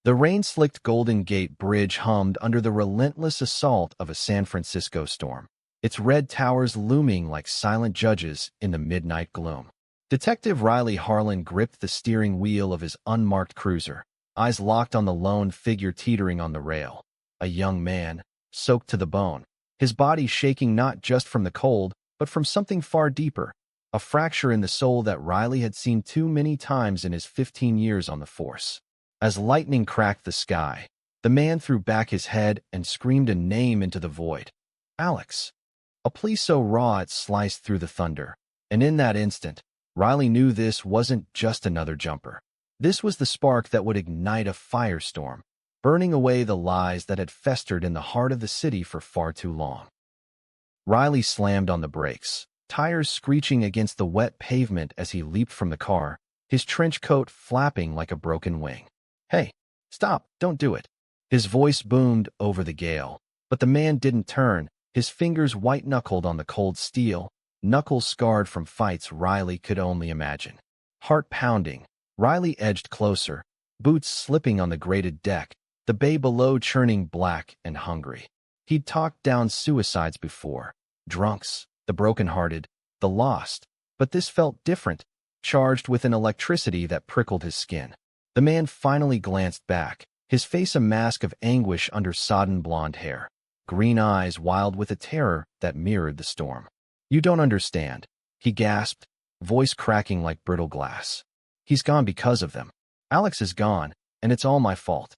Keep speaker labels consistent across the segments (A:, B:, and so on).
A: The rain-slicked Golden Gate Bridge hummed under the relentless assault of a San Francisco storm, its red towers looming like silent judges in the midnight gloom. Detective Riley Harlan gripped the steering wheel of his unmarked cruiser, eyes locked on the lone figure teetering on the rail. A young man, soaked to the bone, his body shaking not just from the cold, but from something far deeper, a fracture in the soul that Riley had seen too many times in his 15 years on the force. As lightning cracked the sky, the man threw back his head and screamed a name into the void. Alex. A plea so raw it sliced through the thunder, and in that instant, Riley knew this wasn't just another jumper. This was the spark that would ignite a firestorm, burning away the lies that had festered in the heart of the city for far too long. Riley slammed on the brakes, tires screeching against the wet pavement as he leaped from the car, his trench coat flapping like a broken wing. "Hey, stop, don't do it." His voice boomed over the gale, but the man didn't turn, his fingers white-knuckled on the cold steel, knuckles scarred from fights Riley could only imagine. Heart pounding, Riley edged closer, boots slipping on the grated deck, the bay below churning black and hungry. He'd talked down suicides before, drunks, the broken-hearted, the lost, but this felt different, charged with an electricity that prickled his skin. The man finally glanced back, his face a mask of anguish under sodden blonde hair, green eyes wild with a terror that mirrored the storm. "You don't understand," he gasped, voice cracking like brittle glass. "He's gone because of them. Alex is gone, and it's all my fault."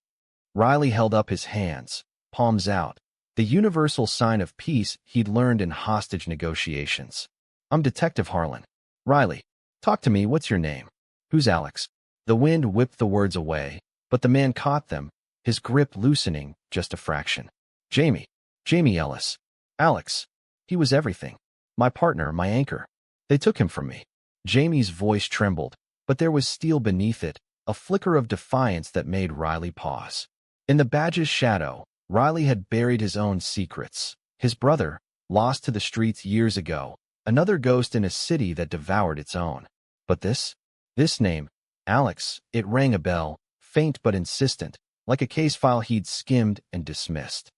A: Riley held up his hands, palms out, the universal sign of peace he'd learned in hostage negotiations. "I'm Detective Harlan." "Riley, talk to me, what's your name?" "Who's Alex?" The wind whipped the words away, but the man caught them, his grip loosening just a fraction. "Jamie. Jamie Ellis. Alex. He was everything. My partner, my anchor. They took him from me." Jamie's voice trembled, but there was steel beneath it, a flicker of defiance that made Riley pause. In the badge's shadow, Riley had buried his own secrets. His brother, lost to the streets years ago, another ghost in a city that devoured its own. But this name, Alex, it rang a bell, faint but insistent, like a case file he'd skimmed and dismissed.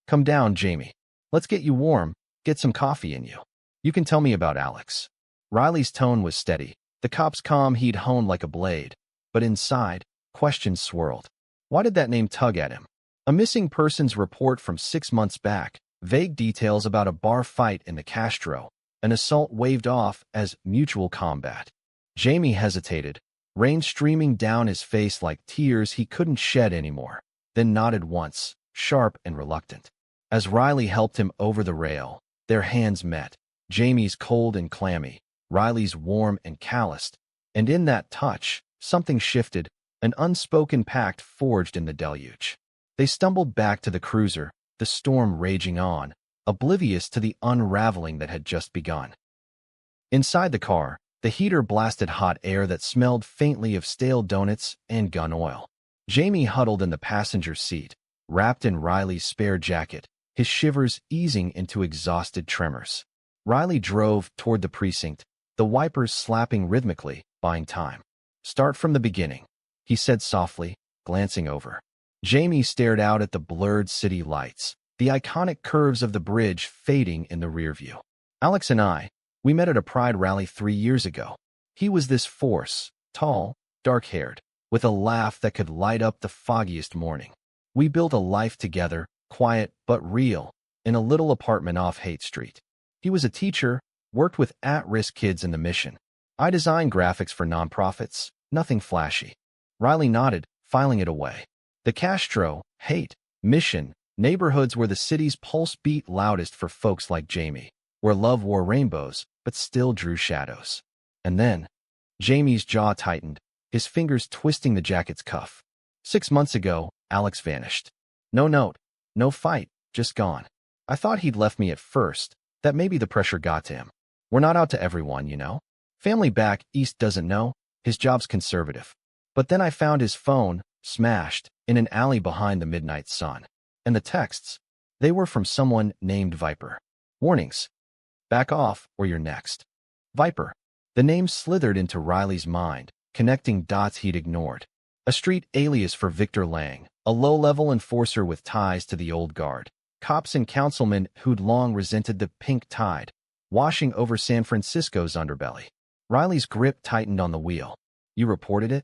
A: "Come down, Jamie. Let's get you warm, get some coffee in you. You can tell me about Alex." Riley's tone was steady, the cop's calm he'd honed like a blade, but inside, questions swirled. Why did that name tug at him? A missing persons report from 6 months back, vague details about a bar fight in the Castro, an assault waved off as mutual combat. Jamie hesitated, rain streaming down his face like tears he couldn't shed anymore, then nodded once, sharp and reluctant. As Riley helped him over the rail, their hands met, Jamie's cold and clammy, Riley's warm and calloused, and in that touch, something shifted, an unspoken pact forged in the deluge. They stumbled back to the cruiser, the storm raging on, oblivious to the unraveling that had just begun. Inside the car, the heater blasted hot air that smelled faintly of stale donuts and gun oil. Jamie huddled in the passenger seat, wrapped in Riley's spare jacket, his shivers easing into exhausted tremors. Riley drove toward the precinct, the wipers slapping rhythmically, buying time. "Start from the beginning," he said softly, glancing over. Jamie stared out at the blurred city lights, the iconic curves of the bridge fading in the rearview. "Alex and we met at a Pride rally 3 years ago. He was this force, tall, dark-haired, with a laugh that could light up the foggiest morning. We built a life together, quiet but real, in a little apartment off Haight Street. He was a teacher, worked with at-risk kids in the mission. I designed graphics for nonprofits, nothing flashy." Riley nodded, filing it away. The Castro, Haight, Mission, neighborhoods where the city's pulse beat loudest for folks like Jamie, where love wore rainbows but still drew shadows. And then, Jamie's jaw tightened, his fingers twisting the jacket's cuff. 6 months ago, Alex vanished. No note, no fight, just gone. I thought he'd left me at first, that maybe the pressure got to him. We're not out to everyone, you know. Family back east doesn't know, his job's conservative. But then I found his phone, smashed, in an alley behind the midnight sun. And the texts, they were from someone named Viper. Warnings. Back off, or you're next. Viper. The name slithered into Riley's mind, connecting dots he'd ignored. a street alias for Victor Lang, a low-level enforcer with ties to the old guard. Cops and councilmen who'd long resented the pink tide, washing over San Francisco's underbelly. Riley's grip tightened on the wheel. You reported it?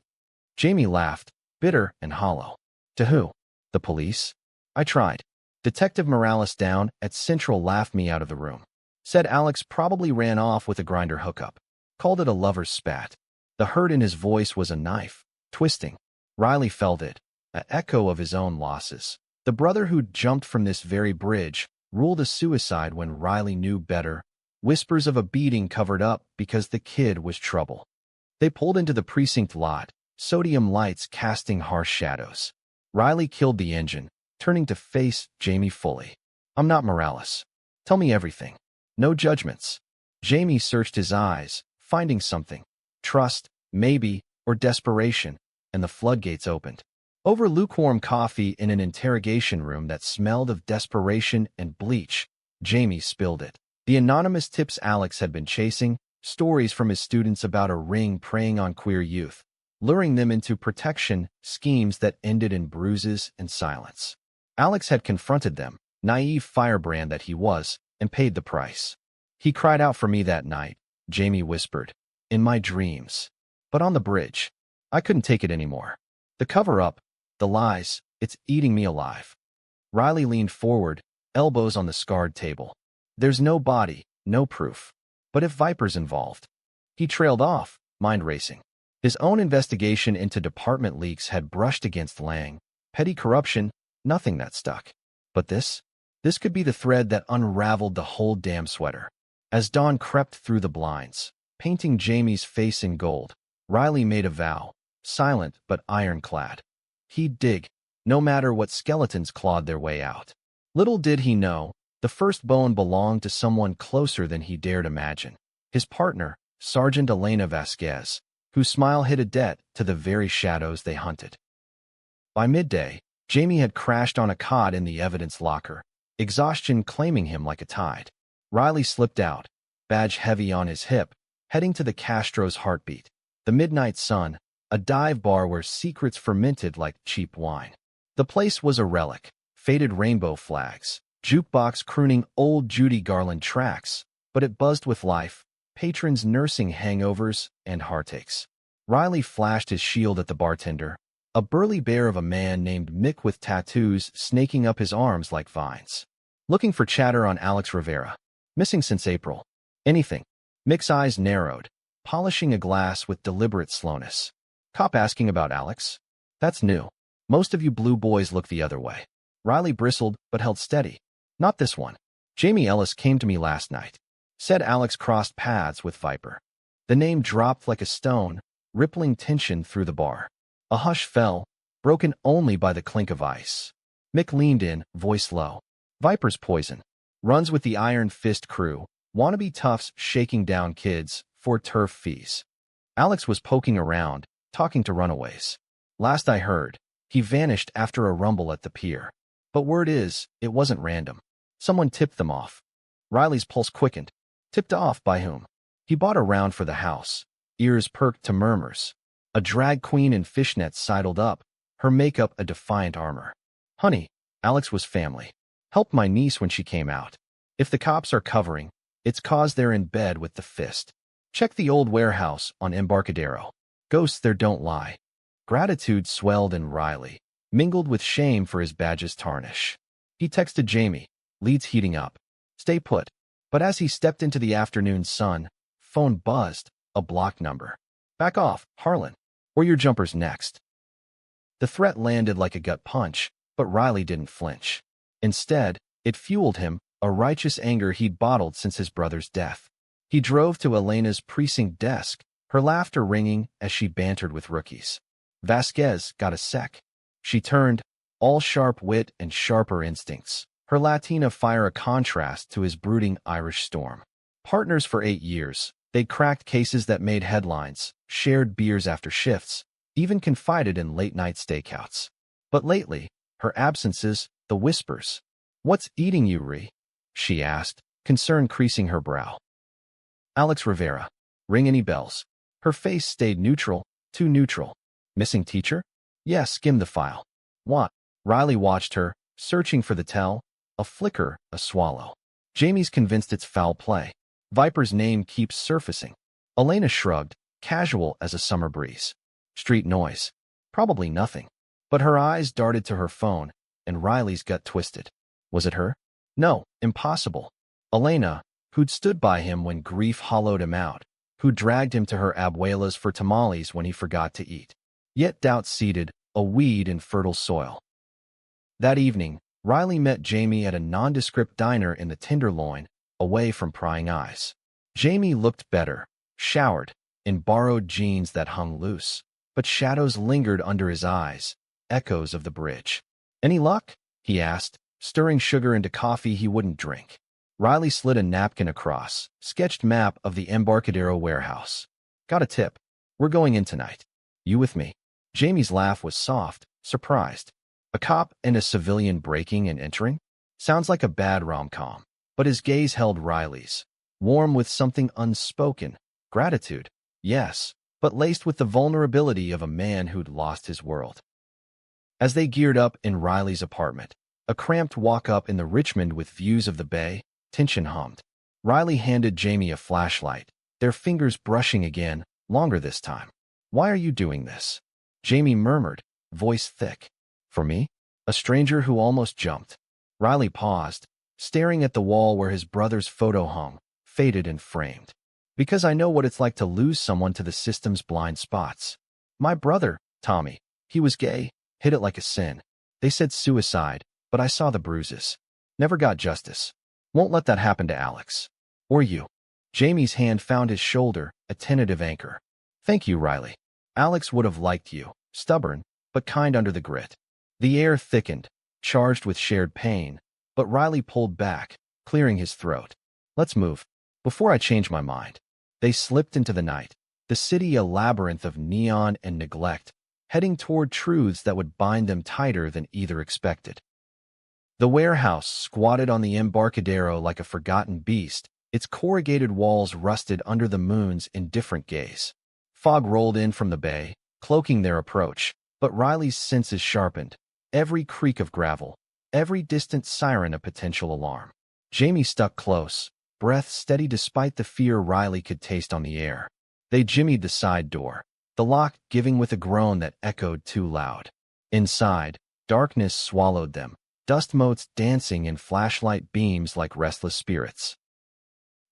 A: Jamie laughed, bitter and hollow. To who? The police? I tried. Detective Morales down at Central laughed me out of the room. Said Alex probably ran off with a grinder hookup. Called it a lover's spat. The hurt in his voice was a knife, twisting. Riley felt it, an echo of his own losses. The brother who'd jumped from this very bridge ruled a suicide when Riley knew better. Whispers of a beating covered up because the kid was trouble. They pulled into the precinct lot, sodium lights casting harsh shadows. Riley killed the engine, turning to face Jamie fully. I'm not Morales. Tell me everything. No judgments. Jamie searched his eyes, finding something. Trust, maybe, or desperation, and the floodgates opened. Over lukewarm coffee in an interrogation room that smelled of desperation and bleach, Jamie spilled it. The anonymous tips Alex had been chasing, stories from his students about a ring preying on queer youth, luring them into protection, schemes that ended in bruises and silence. Alex had confronted them, naive firebrand that he was, and paid the price. He cried out for me that night, Jamie whispered, in my dreams. But on the bridge, I couldn't take it anymore. The cover-up, the lies, it's eating me alive. Riley leaned forward, elbows on the scarred table. There's no body, no proof. But if Viper's involved? He trailed off, mind racing. His own investigation into department leaks had brushed against Lang. Petty corruption, nothing that stuck. But this could be the thread that unraveled the whole damn sweater. As dawn crept through the blinds, painting Jamie's face in gold, Riley made a vow, silent but ironclad. He'd dig, no matter what skeletons clawed their way out. Little did he know, the first bone belonged to someone closer than he dared imagine. His partner, Sergeant Elena Vasquez, whose smile hid a debt to the very shadows they hunted. By midday, Jamie had crashed on a cot in the evidence locker, exhaustion claiming him like a tide. Riley slipped out, badge heavy on his hip, heading to the Castro's Heartbeat, the Midnight Sun, a dive bar where secrets fermented like cheap wine. The place was a relic, faded rainbow flags, jukebox crooning old Judy Garland tracks, but it buzzed with life, patrons nursing hangovers and heartaches. Riley flashed his shield at the bartender, a burly bear of a man named Mick with tattoos snaking up his arms like vines. Looking for chatter on Alex Rivera. Missing since April. Anything. Mick's eyes narrowed, polishing a glass with deliberate slowness. Cop asking about Alex? That's new. Most of you blue boys look the other way. Riley bristled but held steady. Not this one. Jamie Ellis came to me last night. Said Alex crossed paths with Viper. The name dropped like a stone, rippling tension through the bar. A hush fell, broken only by the clink of ice. Mick leaned in, voice low. Viper's poison. Runs with the Iron Fist crew, wannabe toughs shaking down kids for turf fees. Alex was poking around, talking to runaways. Last I heard, he vanished after a rumble at the pier. But word is, it wasn't random. Someone tipped them off. Riley's pulse quickened. Tipped off by whom? He bought a round for the house. Ears perked to murmurs. A drag queen in fishnets sidled up, her makeup a defiant armor. Honey, Alex was family. Helped my niece when she came out. If the cops are covering, it's cause they're in bed with the fist. Check the old warehouse on Embarcadero. Ghosts there don't lie. Gratitude swelled in Riley, mingled with shame for his badge's tarnish. He texted Jamie, leads heating up. Stay put. But as he stepped into the afternoon sun, phone buzzed, a blocked number. Back off, Harlan, or your jumper's next. The threat landed like a gut punch, but Riley didn't flinch. Instead, it fueled him, a righteous anger he'd bottled since his brother's death. He drove to Elena's precinct desk, her laughter ringing as she bantered with rookies. Vasquez got a sec. She turned, all sharp wit and sharper instincts, her Latina fire a contrast to his brooding Irish storm. Partners for 8 years, they'd cracked cases that made headlines, shared beers after shifts, even confided in late-night stakeouts. But lately, her absences, the whispers. What's eating you, Ree? She asked, concern creasing her brow. Alex Rivera. Ring any bells? Her face stayed neutral, too neutral. Missing teacher? Yeah, skim the file. What? Riley watched her, searching for the tell. A flicker, a swallow. Jamie's convinced it's foul play. Viper's name keeps surfacing. Elena shrugged, casual as a summer breeze. Street noise. Probably nothing. But her eyes darted to her phone, and Riley's gut twisted. Was it her? No, impossible. Elena, who'd stood by him when grief hollowed him out, who dragged him to her abuela's for tamales when he forgot to eat. Yet doubt seeded, a weed in fertile soil. That evening, Riley met Jamie at a nondescript diner in the Tenderloin, away from prying eyes. Jamie looked better, showered, in borrowed jeans that hung loose, but shadows lingered under his eyes, echoes of the bridge. Any luck? He asked, stirring sugar into coffee he wouldn't drink. Riley slid a napkin across, sketched map of the Embarcadero warehouse. Got a tip. We're going in tonight. You with me? Jamie's laugh was soft, surprised. A cop and a civilian breaking and entering? Sounds like a bad rom-com. But his gaze held Riley's, warm with something unspoken. Gratitude, yes, but laced with the vulnerability of a man who'd lost his world. As they geared up in Riley's apartment, a cramped walk-up in the Richmond with views of the bay, tension hummed. Riley handed Jamie a flashlight, their fingers brushing again, longer this time. Why are you doing this? Jamie murmured, voice thick. For me? A stranger who almost jumped. Riley paused, staring at the wall where his brother's photo hung, faded and framed. Because I know what it's like to lose someone to the system's blind spots. My brother, Tommy, he was gay, hid it like a sin. They said suicide, but I saw the bruises. Never got justice. Won't let that happen to Alex. Or you. Jamie's hand found his shoulder, a tentative anchor. Thank you, Riley. Alex would have liked you, stubborn, but kind under the grit. The air thickened, charged with shared pain, but Riley pulled back, clearing his throat. Let's move. Before I change my mind. They slipped into the night, the city a labyrinth of neon and neglect, heading toward truths that would bind them tighter than either expected. The warehouse squatted on the Embarcadero like a forgotten beast, its corrugated walls rusted under the moon's indifferent gaze. Fog rolled in from the bay, cloaking their approach, but Riley's senses sharpened, every creak of gravel, every distant siren a potential alarm. Jamie stuck close, breath steady despite the fear Riley could taste on the air. They jimmied the side door, the lock giving with a groan that echoed too loud. Inside, darkness swallowed them, dust motes dancing in flashlight beams like restless spirits.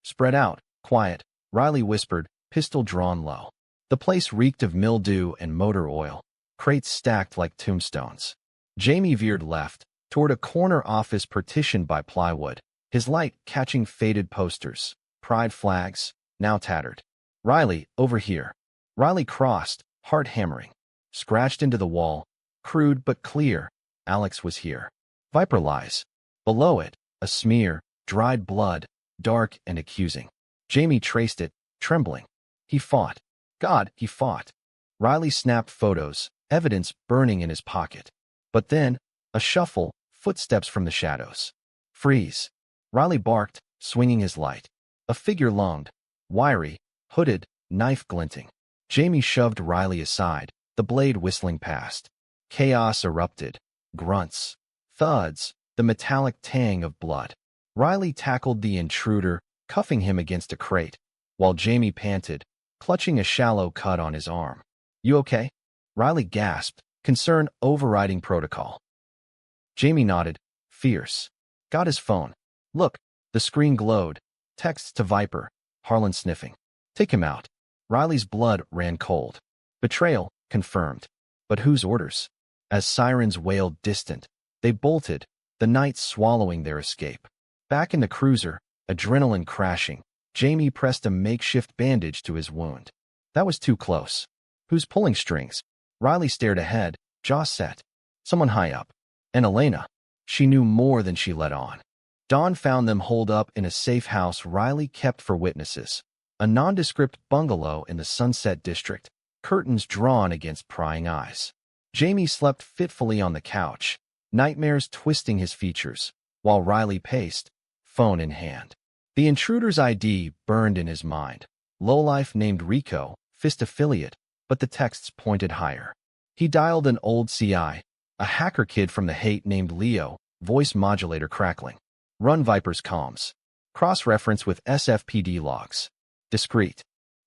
A: Spread out, quiet, Riley whispered, pistol drawn low. The place reeked of mildew and motor oil, crates stacked like tombstones. Jamie veered left, toward a corner office partitioned by plywood, his light catching faded posters, pride flags, now tattered. Riley, over here. Riley crossed, heart hammering. Scratched into the wall, crude but clear, Alex was here. Viper lies. Below it, a smear, dried blood, dark and accusing. Jamie traced it, trembling. He fought. God, he fought. Riley snapped photos, evidence burning in his pocket. But then, a shuffle, footsteps from the shadows. Freeze. Riley barked, swinging his light. A figure lunged, wiry, hooded, knife glinting. Jamie shoved Riley aside, the blade whistling past. Chaos erupted. Grunts. Thuds. The metallic tang of blood. Riley tackled the intruder, cuffing him against a crate, while Jamie panted, clutching a shallow cut on his arm. You okay? Riley gasped, concern overriding protocol. Jamie nodded, fierce. Got his phone. Look, the screen glowed. Texts to Viper, Harlan sniffing. Take him out. Riley's blood ran cold. Betrayal, confirmed. But whose orders? As sirens wailed distant, they bolted, the night swallowing their escape. Back in the cruiser, adrenaline crashing, Jamie pressed a makeshift bandage to his wound. That was too close. Who's pulling strings? Riley stared ahead, jaw set. Someone high up. And Elena. She knew more than she let on. Dawn found them holed up in a safe house Riley kept for witnesses. A nondescript bungalow in the Sunset District, curtains drawn against prying eyes. Jamie slept fitfully on the couch, nightmares twisting his features, while Riley paced, phone in hand. The intruder's ID burned in his mind. Lowlife named Rico, Fist affiliate, but the texts pointed higher. He dialed an old CI, a hacker kid from the Haight named Leo, voice modulator crackling. Run Viper's comms. Cross-reference with SFPD logs. Discreet.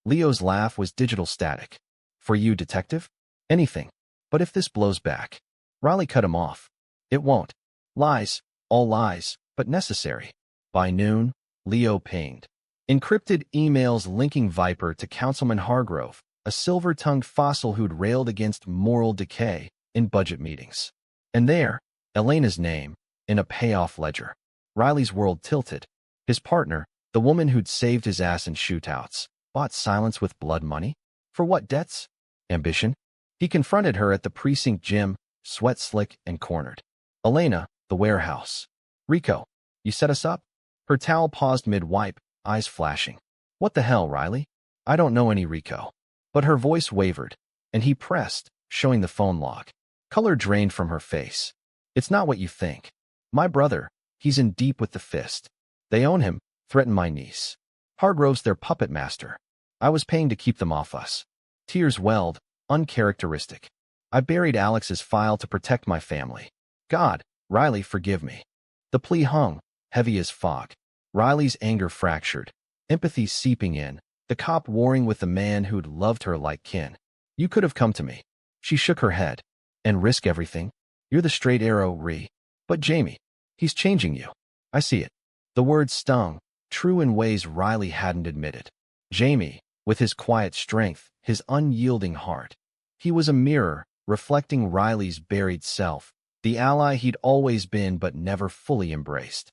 A: Leo's laugh was digital static. For you, detective? Anything. But if this blows back. Riley cut him off. It won't. Lies. All lies, but necessary. By noon, Leo pinged. Encrypted emails linking Viper to Councilman Hargrove, a silver-tongued fossil who'd railed against moral decay in budget meetings. And there, Elena's name, in a payoff ledger. Riley's world tilted. His partner, the woman who'd saved his ass in shootouts, bought silence with blood money? For what debts? Ambition? He confronted her at the precinct gym, sweat slick and cornered. Elena, the warehouse. Rico, you set us up? Her towel paused mid-wipe, eyes flashing. What the hell, Riley? I don't know any Rico. But her voice wavered, and he pressed, showing the phone log. Color drained from her face. It's not what you think. My brother, he's in deep with the fist. They own him, threatened my niece. Hargrove's their puppet master. I was paying to keep them off us. Tears welled, uncharacteristic. I buried Alex's file to protect my family. God, Riley, forgive me. The plea hung, heavy as fog. Riley's anger fractured, empathy seeping in, the cop warring with the man who'd loved her like kin. You could have come to me. She shook her head. And risk everything? You're the straight arrow, Ree. But Jamie, he's changing you. I see it. The words stung, true in ways Riley hadn't admitted. Jamie, with his quiet strength, his unyielding heart. He was a mirror, reflecting Riley's buried self, the ally he'd always been but never fully embraced.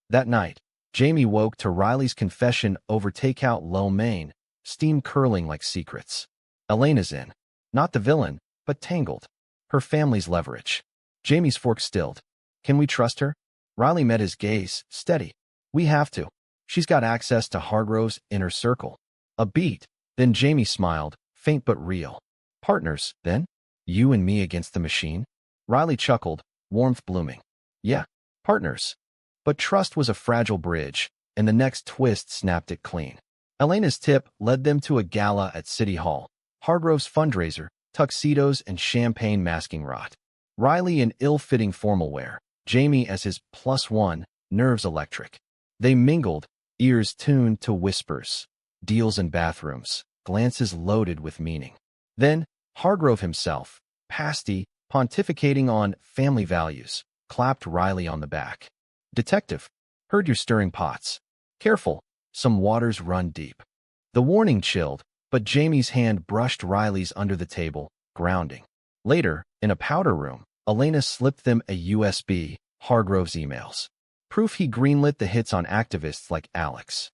A: That night, Jamie woke to Riley's confession over takeout lo mein, steam curling like secrets. Elena's in. Not the villain, but tangled. Her family's leverage. Jamie's fork stilled. Can we trust her? Riley met his gaze, steady. We have to. She's got access to Hargrove's inner circle. A beat. Then Jamie smiled, faint but real. Partners, then? You and me against the machine? Riley chuckled, warmth blooming. Yeah, partners. But trust was a fragile bridge, and the next twist snapped it clean. Elena's tip led them to a gala at City Hall. Hargrove's fundraiser, tuxedos and champagne masking rot. Riley in ill-fitting formal wear, Jamie as his +1, nerves electric. They mingled, ears tuned to whispers, deals in bathrooms, glances loaded with meaning. Then, Hargrove himself, pasty, pontificating on family values, clapped Riley on the back. Detective, heard you're stirring pots. Careful, some waters run deep. The warning chilled, but Jamie's hand brushed Riley's under the table, grounding. Later, in a powder room, Elena slipped them a USB, Hargrove's emails. Proof he greenlit the hits on activists like Alex.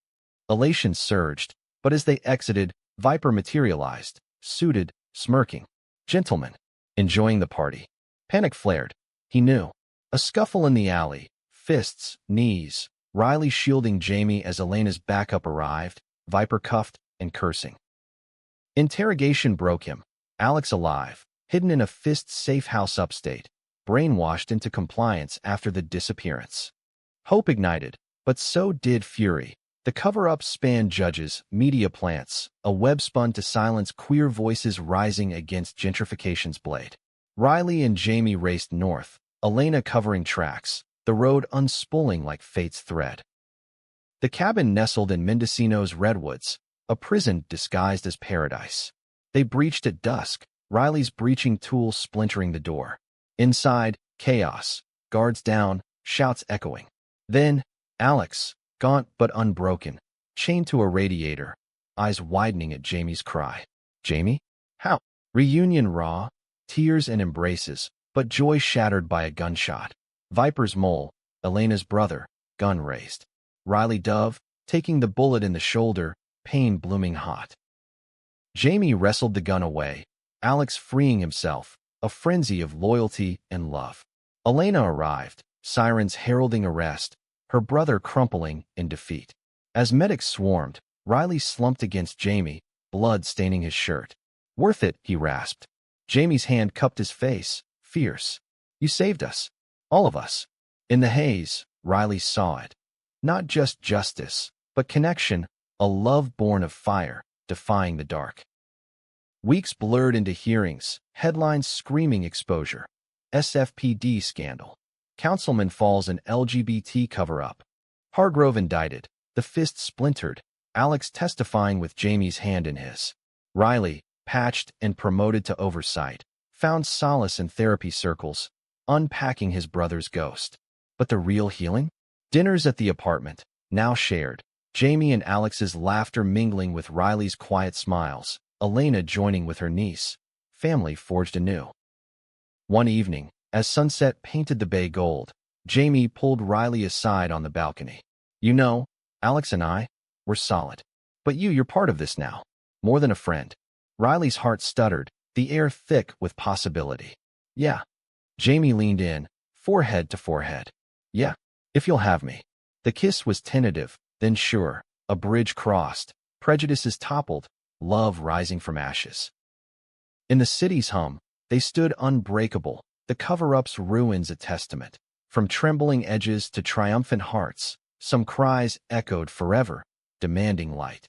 A: Elation surged, but as they exited, Viper materialized, suited, smirking. Gentlemen, enjoying the party. Panic flared. He knew. A scuffle in the alley, fists, knees, Riley shielding Jamie as Elena's backup arrived, Viper cuffed and cursing. Interrogation broke him. Alex alive, hidden in a fist-safe house upstate, brainwashed into compliance after the disappearance. Hope ignited, but so did fury. The cover-up spanned judges, media plants, a web spun to silence queer voices rising against gentrification's blade. Riley and Jamie raced north, Elena covering tracks, the road unspooling like fate's thread. The cabin nestled in Mendocino's redwoods, a prison disguised as paradise. They breached at dusk, Riley's breaching tool splintering the door. Inside, chaos, guards down, shouts echoing. Then, Alex, gaunt but unbroken, chained to a radiator, eyes widening at Jamie's cry. Jamie? How? Reunion raw, tears and embraces, but joy shattered by a gunshot. Viper's mole, Elena's brother, gun raised. Riley Dove, taking the bullet in the shoulder, pain blooming hot. Jamie wrestled the gun away, Alex freeing himself, a frenzy of loyalty and love. Elena arrived, sirens heralding arrest, her brother crumpling in defeat. As medics swarmed, Riley slumped against Jamie, blood staining his shirt. Worth it, he rasped. Jamie's hand cupped his face, fierce. You saved us. All of us. In the haze, Riley saw it. Not just justice, but connection, a love born of fire, defying the dark. Weeks blurred into hearings, headlines screaming exposure. SFPD scandal. Councilman falls in LGBT cover-up. Hargrove indicted. The fist splintered. Alex testifying with Jamie's hand in his. Riley, patched and promoted to oversight, found solace in therapy circles, unpacking his brother's ghost. But the real healing? Dinners at the apartment, now shared. Jamie and Alex's laughter mingling with Riley's quiet smiles. Elena joining with her niece. Family forged anew. One evening, as sunset painted the bay gold, Jamie pulled Riley aside on the balcony. You know, Alex and I, we're solid. But you're part of this now. More than a friend. Riley's heart stuttered, the air thick with possibility. Yeah. Jamie leaned in, forehead to forehead. Yeah, if you'll have me. The kiss was tentative, then sure. A bridge crossed, prejudices toppled, love rising from ashes. In the city's hum, they stood unbreakable, the cover-up's ruins a testament. From trembling edges to triumphant hearts, some cries echoed forever, demanding light.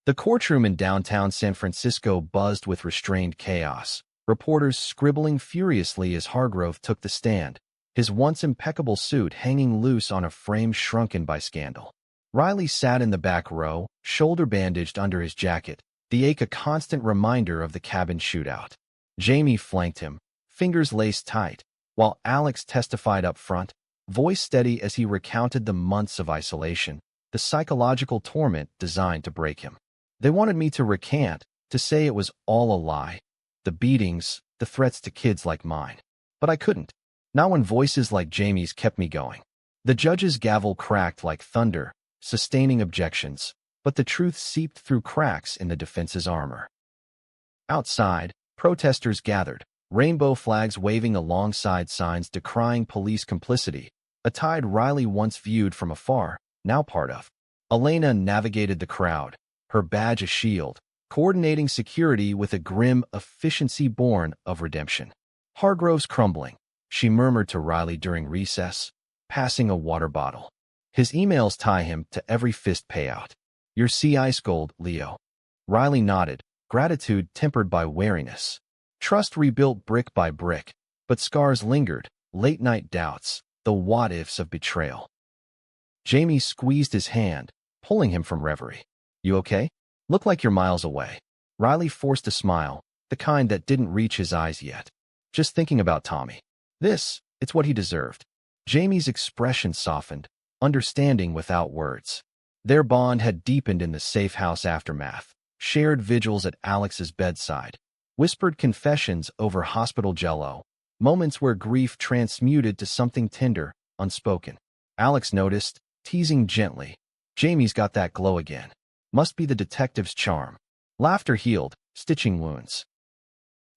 A: The courtroom in downtown San Francisco buzzed with restrained chaos, reporters scribbling furiously as Hargrove took the stand, his once impeccable suit hanging loose on a frame shrunken by scandal. Riley sat in the back row, shoulder bandaged under his jacket, the ache a constant reminder of the cabin shootout. Jamie flanked him, fingers laced tight, while Alex testified up front, voice steady as he recounted the months of isolation, the psychological torment designed to break him. They wanted me to recant, to say it was all a lie. The beatings, the threats to kids like mine. But I couldn't. Not when voices like Jamie's kept me going. The judge's gavel cracked like thunder, sustaining objections, but the truth seeped through cracks in the defense's armor. Outside, protesters gathered, rainbow flags waving alongside signs decrying police complicity, a tide Riley once viewed from afar, now part of. Elena navigated the crowd, her badge a shield, coordinating security with a grim efficiency born of redemption. Hargrove's crumbling, she murmured to Riley during recess, passing a water bottle. His emails tie him to every fist payout. Your sea ice gold, Leo. Riley nodded, gratitude tempered by wariness. Trust rebuilt brick by brick, but scars lingered, late-night doubts, the what-ifs of betrayal. Jamie squeezed his hand, pulling him from reverie. You okay? Look like you're miles away. Riley forced a smile, the kind that didn't reach his eyes yet. Just thinking about Tommy. It's what he deserved. Jamie's expression softened, understanding without words. Their bond had deepened in the safe house aftermath, shared vigils at Alex's bedside, whispered confessions over hospital jello, moments where grief transmuted to something tender, unspoken. Alex noticed, teasing gently. Jamie's got that glow again. Must be the detective's charm. Laughter healed, stitching wounds.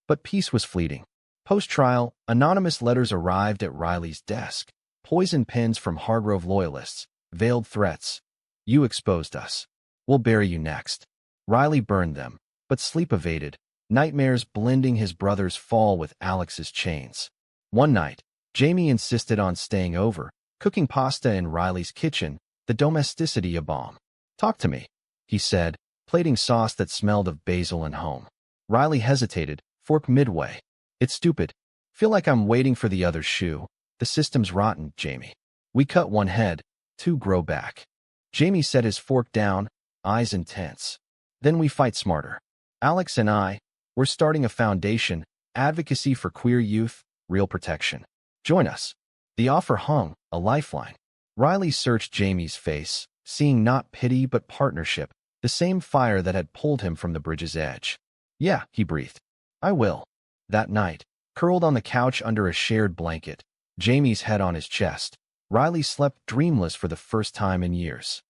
A: But peace was fleeting. Post-trial, anonymous letters arrived at Riley's desk. Poison pens from Hargrove loyalists, veiled threats. You exposed us. We'll bury you next. Riley burned them, but sleep evaded, nightmares blending his brother's fall with Alex's chains. One night, Jamie insisted on staying over, cooking pasta in Riley's kitchen, the domesticity a bomb. Talk to me, he said, plating sauce that smelled of basil and home. Riley hesitated, fork midway. It's stupid. Feel like I'm waiting for the other's shoe. The system's rotten, Jamie. We cut one head, two grow back. Jamie set his fork down, eyes intense. Then we fight smarter. Alex and I, we're starting a foundation, advocacy for queer youth, real protection. Join us. The offer hung, a lifeline. Riley searched Jamie's face, seeing not pity but partnership, the same fire that had pulled him from the bridge's edge. Yeah, he breathed. I will. That night, curled on the couch under a shared blanket, Jamie's head on his chest, Riley slept dreamless for the first time in years.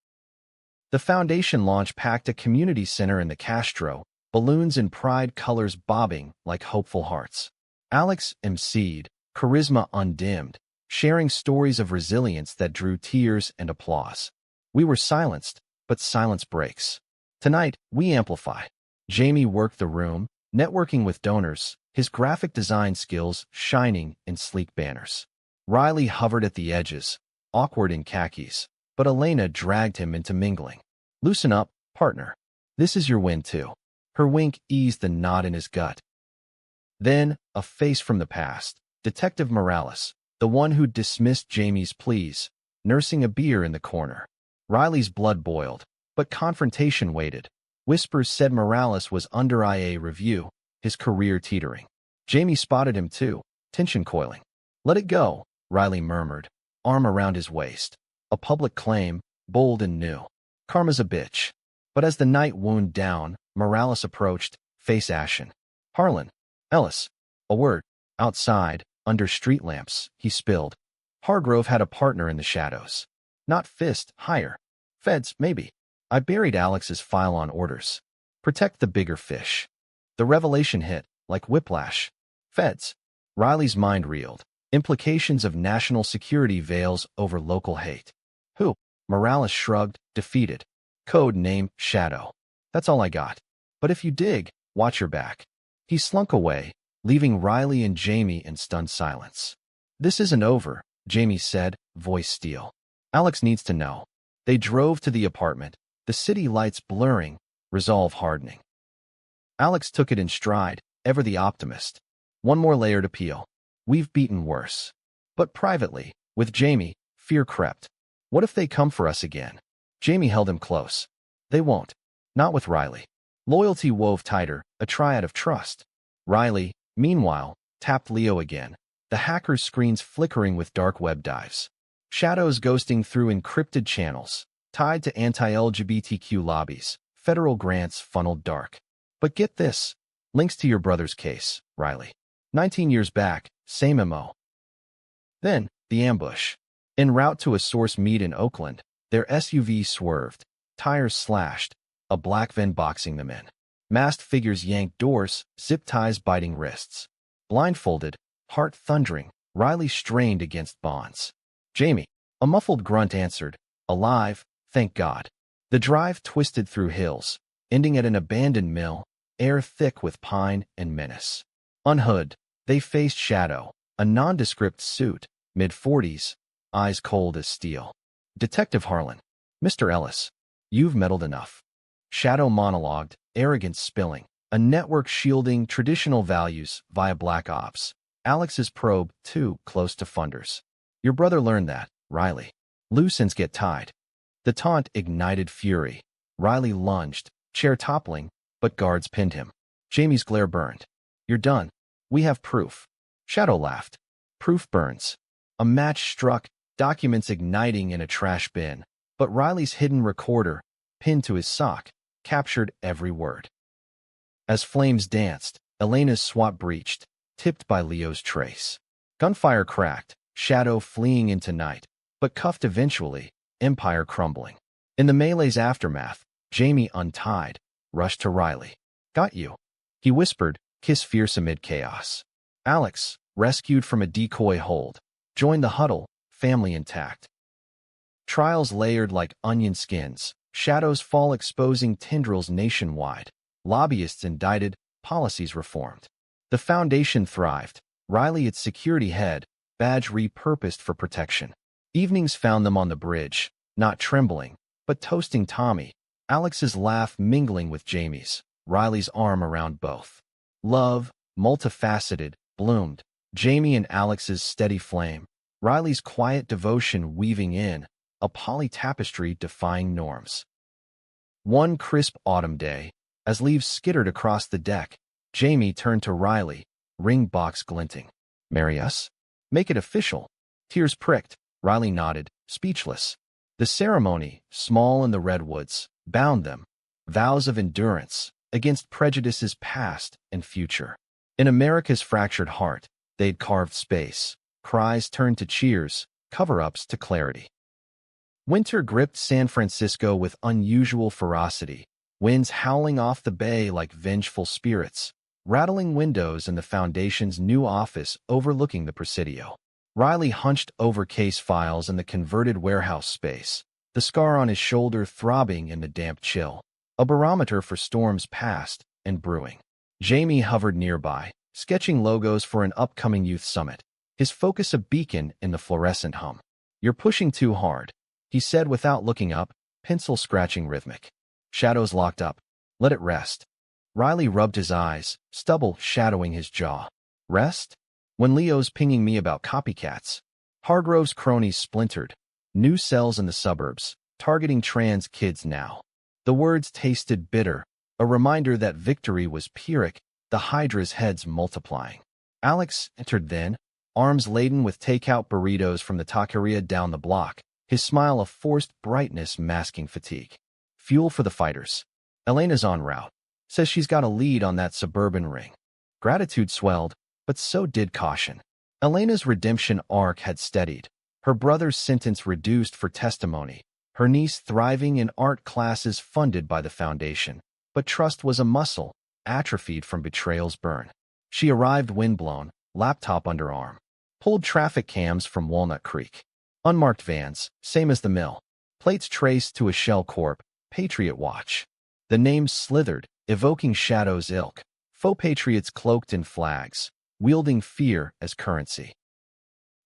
A: The foundation launch packed a community center in the Castro, balloons and pride colors bobbing like hopeful hearts. Alex emceed, charisma undimmed, sharing stories of resilience that drew tears and applause. We were silenced, but silence breaks. Tonight, we amplify. Jamie worked the room, networking with donors, his graphic design skills shining in sleek banners. Riley hovered at the edges, awkward in khakis, but Elena dragged him into mingling. Loosen up, partner. This is your win too. Her wink eased the knot in his gut. Then, a face from the past. Detective Morales, the one who dismissed Jamie's pleas, nursing a beer in the corner. Riley's blood boiled, but confrontation waited. Whispers said Morales was under IA review, his career teetering. Jamie spotted him too, tension coiling. "Let it go," Riley murmured, arm around his waist. A public claim, bold and new. Karma's a bitch. But as the night wound down, Morales approached, face ashen. "Harlan. Ellis." A word. Outside, under street lamps, he spilled. Hargrove had a partner in the shadows. Not Fist, higher. Feds, maybe. I buried Alex's file on orders. Protect the bigger fish. The revelation hit, like whiplash. Feds. Riley's mind reeled. Implications of national security veils over local hate. Who? Morales shrugged, defeated. Code name, Shadow. That's all I got. But if you dig, watch your back. He slunk away, leaving Riley and Jamie in stunned silence. "This isn't over," Jamie said, voice steel. "Alex needs to know." They drove to the apartment, the city lights blurring, resolve hardening. Alex took it in stride, ever the optimist. "One more layer to peel. We've beaten worse." But privately, with Jamie, fear crept. What if they come for us again? Jamie held him close. They won't. Not with Riley. Loyalty wove tighter, a triad of trust. Riley, meanwhile, tapped Leo again, the hacker's screens flickering with dark web dives. Shadows ghosting through encrypted channels, tied to anti-LGBTQ lobbies, federal grants funneled dark. But get this. Links to your brother's case, Riley. 19 years back, same MO. Then, the ambush. En route to a source meet in Oakland, their SUV swerved, tires slashed, a black van boxing them in. Masked figures yanked doors, zip ties biting wrists. Blindfolded, heart thundering, Riley strained against bonds. "Jamie." A muffled grunt answered, "Alive, thank God." The drive twisted through hills, ending at an abandoned mill, air thick with pine and menace. Unhooded, they faced Shadow, a nondescript suit, mid-40s, eyes cold as steel. "Detective Harlan." "Mr. Ellis, you've meddled enough." Shadow monologued, arrogance spilling, a network shielding traditional values via black ops. Alex's probe, too close to funders. "Your brother learned that, Riley. Loose ends get tied." The taunt ignited fury. Riley lunged, chair toppling, but guards pinned him. Jamie's glare burned. "You're done. We have proof." Shadow laughed. "Proof burns." A match struck, documents igniting in a trash bin, but Riley's hidden recorder, pinned to his sock, captured every word. As flames danced, Elena's SWAT breached, tipped by Leo's trace. Gunfire cracked, Shadow fleeing into night, but cuffed eventually, empire crumbling. In the melee's aftermath, Jamie untied, rushed to Riley. "Got you," he whispered, kiss fierce amid chaos. Alex, rescued from a decoy hold, joined the huddle, family intact. Trials layered like onion skins, shadows fall exposing tendrils nationwide. Lobbyists indicted, policies reformed. The foundation thrived, Riley its security head, badge repurposed for protection. Evenings found them on the bridge, not trembling, but toasting Tommy, Alex's laugh mingling with Jamie's, Riley's arm around both. Love, multifaceted, bloomed, Jamie and Alex's steady flame, Riley's quiet devotion weaving in, a poly-tapestry defying norms. One crisp autumn day, as leaves skittered across the deck, Jamie turned to Riley, ring box glinting. "Marry us? Make it official." Tears pricked, Riley nodded, speechless. The ceremony, small in the redwoods, bound them, vows of endurance, against prejudices past and future. In America's fractured heart, they'd carved space. Cries turned to cheers, cover-ups to clarity. Winter gripped San Francisco with unusual ferocity, winds howling off the bay like vengeful spirits, rattling windows in the Foundation's new office overlooking the Presidio. Riley hunched over case files in the converted warehouse space, the scar on his shoulder throbbing in the damp chill, a barometer for storms past and brewing. Jamie hovered nearby, sketching logos for an upcoming youth summit, his focus a beacon in the fluorescent hum. "You're pushing too hard," he said without looking up, pencil scratching rhythmic. Shadows locked up. "Let it rest." Riley rubbed his eyes, stubble shadowing his jaw. Rest? When Leo's pinging me about copycats. Hargrove's cronies splintered. New cells in the suburbs, targeting trans kids now. The words tasted bitter, a reminder that victory was Pyrrhic, the Hydra's heads multiplying. Alex entered then, arms laden with takeout burritos from the taqueria down the block, his smile a forced brightness masking fatigue. Fuel for the fighters. Elena's en route. Says she's got a lead on that suburban ring. Gratitude swelled, but so did caution. Elena's redemption arc had steadied. Her brother's sentence reduced for testimony. Her niece thriving in art classes funded by the foundation. But trust was a muscle, atrophied from betrayal's burn. She arrived windblown, laptop under arm. Pulled traffic cams from Walnut Creek. Unmarked vans, same as the mill. Plates traced to a shell corp, Patriot Watch. The names slithered, evoking Shadow's ilk. Faux patriots cloaked in flags, wielding fear as currency.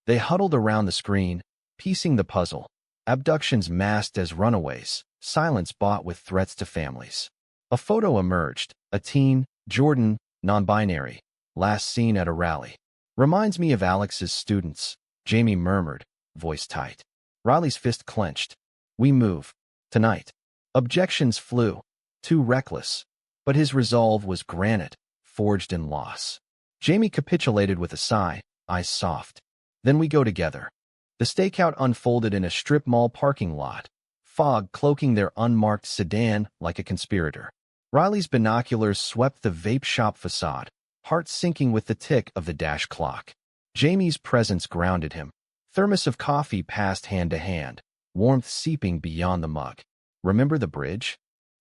A: They huddled around the screen, piecing the puzzle. Abductions masked as runaways, silence bought with threats to families. A photo emerged, a teen, Jordan, non-binary, last seen at a rally. Reminds me of Alex's students, Jamie murmured, voice tight. Riley's fist clenched. We move. Tonight. Objections flew. Too reckless. But his resolve was granite, forged in loss. Jamie capitulated with a sigh, eyes soft. Then we go together. The stakeout unfolded in a strip mall parking lot, fog cloaking their unmarked sedan like a conspirator. Riley's binoculars swept the vape shop facade, heart sinking with the tick of the dash clock. Jamie's presence grounded him. Thermos of coffee passed hand to hand, warmth seeping beyond the mug. Remember the bridge?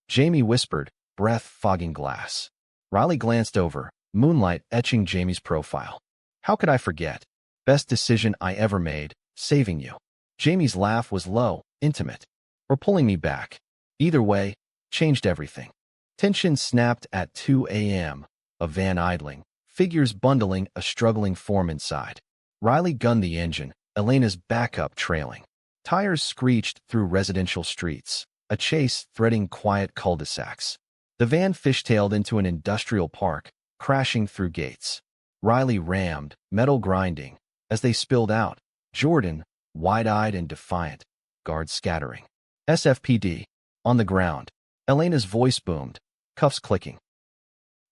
A: Jamie whispered, breath fogging glass. Riley glanced over, moonlight etching Jamie's profile. How could I forget? Best decision I ever made, saving you. Jamie's laugh was low, intimate. Or pulling me back. Either way, changed everything. Tension snapped at 2 a.m., a van idling, figures bundling a struggling form inside. Riley gunned the engine, Elena's backup trailing. Tires screeched through residential streets, a chase threading quiet cul-de-sacs. The van fishtailed into an industrial park, crashing through gates. Riley rammed, metal grinding. As they spilled out, Jordan, wide-eyed and defiant, guards scattering. SFPD, on the ground. Elena's voice boomed, cuffs clicking.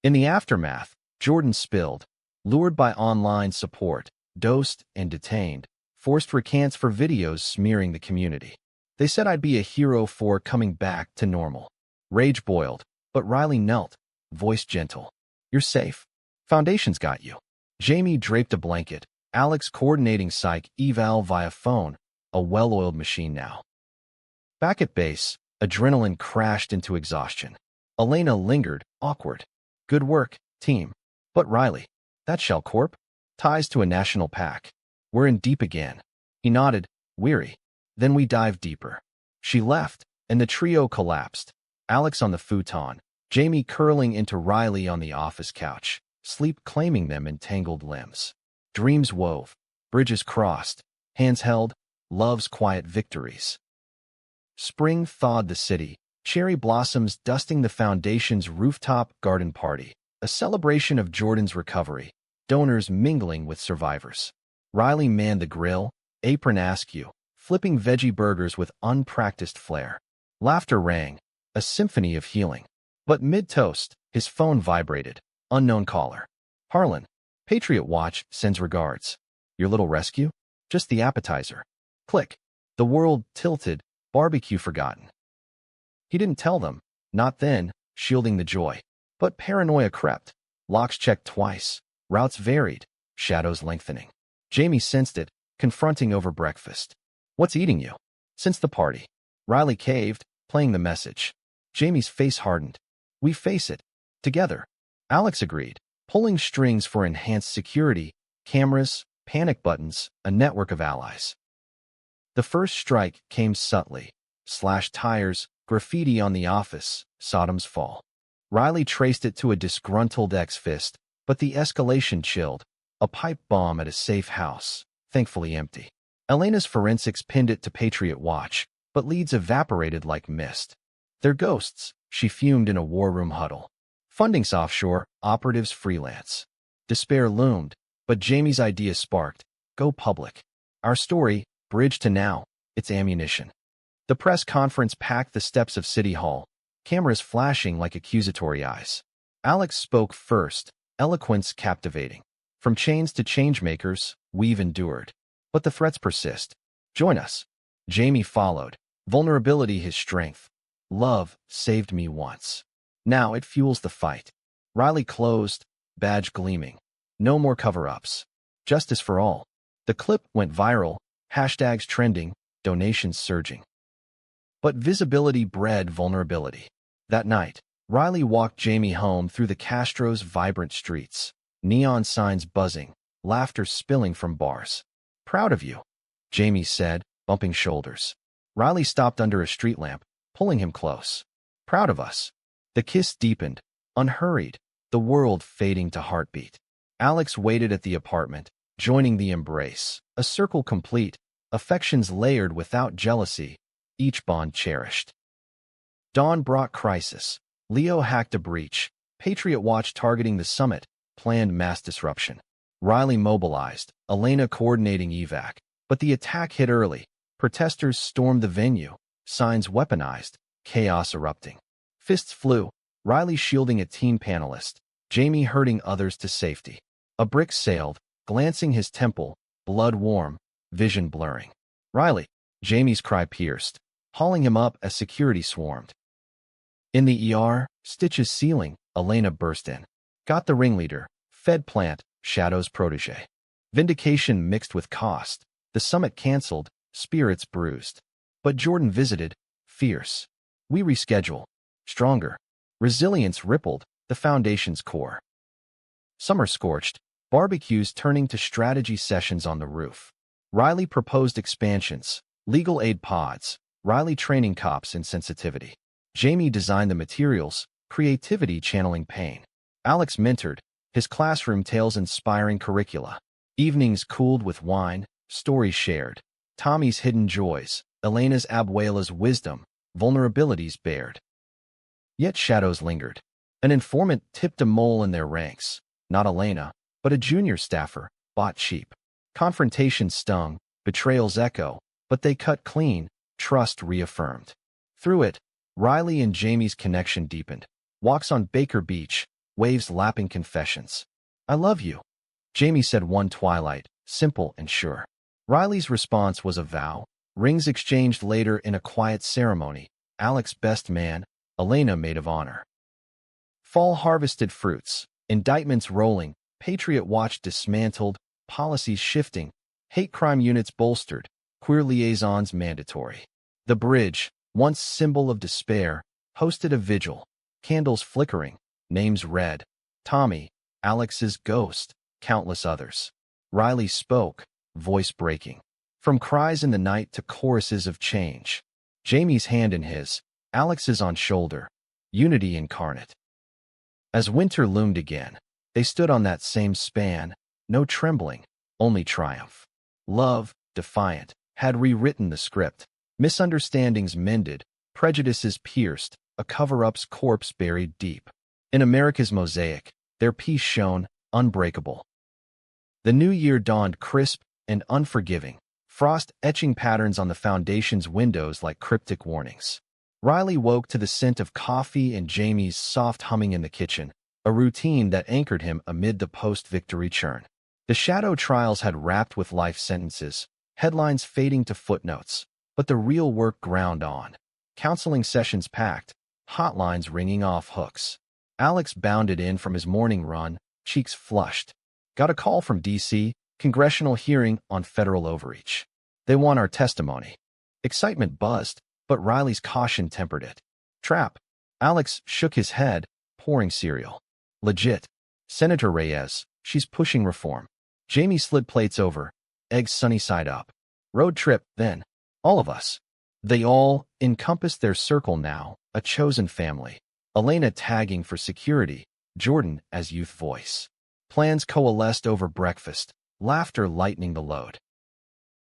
A: In the aftermath, Jordan spilled, lured by online support, dosed and detained, forced recants for videos smearing the community. They said I'd be a hero for coming back to normal. Rage boiled, but Riley knelt, voice gentle. You're safe. Foundation's got you. Jamie draped a blanket, Alex coordinating psych eval via phone, a well-oiled machine now. Back at base, adrenaline crashed into exhaustion. Elena lingered, awkward. Good work, team. But Riley, that shell corp? Ties to a national pack. We're in deep again. He nodded, weary. Then we dived deeper. She left, and the trio collapsed. Alex on the futon, Jamie curling into Riley on the office couch, sleep claiming them in tangled limbs. Dreams wove, bridges crossed, hands held, love's quiet victories. Spring thawed the city, cherry blossoms dusting the foundation's rooftop garden party, a celebration of Jordan's recovery, donors mingling with survivors. Riley manned the grill, apron askew, flipping veggie burgers with unpracticed flair. Laughter rang, a symphony of healing. But mid-toast, his phone vibrated. Unknown caller. Harlan. Patriot Watch sends regards. Your little rescue? Just the appetizer. Click. The world tilted, barbecue forgotten. He didn't tell them. Not then, shielding the joy. But paranoia crept. Locks checked twice. Routes varied. Shadows lengthening. Jamie sensed it, confronting over breakfast. What's eating you? Since the party. Riley caved, playing the message. Jamie's face hardened. We face it. Together. Alex agreed, pulling strings for enhanced security, cameras, panic buttons, a network of allies. The first strike came subtly. Slashed tires, graffiti on the office, Sodom's fall. Riley traced it to a disgruntled ex-fist, but the escalation chilled. A pipe bomb at a safe house, thankfully empty. Elena's forensics pinned it to Patriot Watch, but leads evaporated like mist. They're ghosts, she fumed in a war room huddle. Funding's offshore, operatives freelance. Despair loomed, but Jamie's idea sparked. Go public. Our story, bridge to now, its ammunition. The press conference packed the steps of City Hall, cameras flashing like accusatory eyes. Alex spoke first, eloquence captivating. From chains to changemakers, we've endured. But the threats persist. Join us. Jamie followed. Vulnerability his strength. Love saved me once. Now it fuels the fight. Riley closed, badge gleaming. No more cover-ups. Justice for all. The clip went viral, hashtags trending, donations surging. But visibility bred vulnerability. That night, Riley walked Jamie home through the Castro's vibrant streets. Neon signs buzzing, laughter spilling from bars. Proud of you, Jamie said, bumping shoulders. Riley stopped under a street lamp, pulling him close. Proud of us. The kiss deepened, unhurried, the world fading to heartbeat. Alex waited at the apartment, joining the embrace. A circle complete, affections layered without jealousy, each bond cherished. Dawn brought crisis. Leo hacked a breach. Patriot Watch targeting the summit, planned mass disruption. Riley mobilized, Elena coordinating evac. But the attack hit early. Protesters stormed the venue, signs weaponized, chaos erupting. Fists flew, Riley shielding a team panelist, Jamie herding others to safety. A brick sailed, glancing his temple, blood warm, vision blurring. Riley, Jamie's cry pierced, hauling him up as security swarmed. In the ER, stitches sealing, Elena burst in. Got the ringleader, Fed plant, Shadow's protege. Vindication mixed with cost. The summit canceled, spirits bruised. But Jordan visited, fierce. We reschedule. Stronger. Resilience rippled, the foundation's core. Summer scorched, barbecues turning to strategy sessions on the roof. Riley proposed expansions, legal aid pods, Riley training cops in sensitivity. Jamie designed the materials, creativity channeling pain. Alex mentored, his classroom tales inspiring curricula. Evenings cooled with wine, stories shared. Tommy's hidden joys, Elena's abuela's wisdom, vulnerabilities bared. Yet shadows lingered. An informant tipped a mole in their ranks, not Elena, but a junior staffer, bought cheap. Confrontations stung, betrayals echo, but they cut clean, trust reaffirmed. Through it, Riley and Jamie's connection deepened. Walks on Baker Beach, waves lapping confessions. I love you, Jamie said one twilight, simple and sure. Riley's response was a vow, rings exchanged later in a quiet ceremony, Alex best man, Elena maid of honor. Fall harvested fruits, indictments rolling, Patriot Watch dismantled, policies shifting, hate crime units bolstered, queer liaisons mandatory. The bridge, once symbol of despair, hosted a vigil, candles flickering, names read. Tommy, Alex's ghost, countless others. Riley spoke, voice breaking. From cries in the night to choruses of change. Jamie's hand in his, Alex's on shoulder, unity incarnate. As winter loomed again, they stood on that same span, no trembling, only triumph. Love, defiant, had rewritten the script. Misunderstandings mended, prejudices pierced, a cover-up's corpse buried deep. In America's mosaic, their peace shone, unbreakable. The new year dawned crisp and unforgiving, frost etching patterns on the foundation's windows like cryptic warnings. Riley woke to the scent of coffee and Jamie's soft humming in the kitchen, a routine that anchored him amid the post-victory churn. The shadow trials had wrapped with life sentences, headlines fading to footnotes, but the real work ground on. Counseling sessions packed, hotlines ringing off hooks. Alex bounded in from his morning run, cheeks flushed. Got a call from D.C., congressional hearing on federal overreach. They want our testimony. Excitement buzzed, but Riley's caution tempered it. Trap. Alex shook his head, pouring cereal. Legit. Senator Reyes, she's pushing reform. Jamie slid plates over, eggs sunny side up. Road trip, then. All of us. They all encompassed their circle now, a chosen family. Elena tagging for security, Jordan as youth voice. Plans coalesced over breakfast, laughter lightening the load.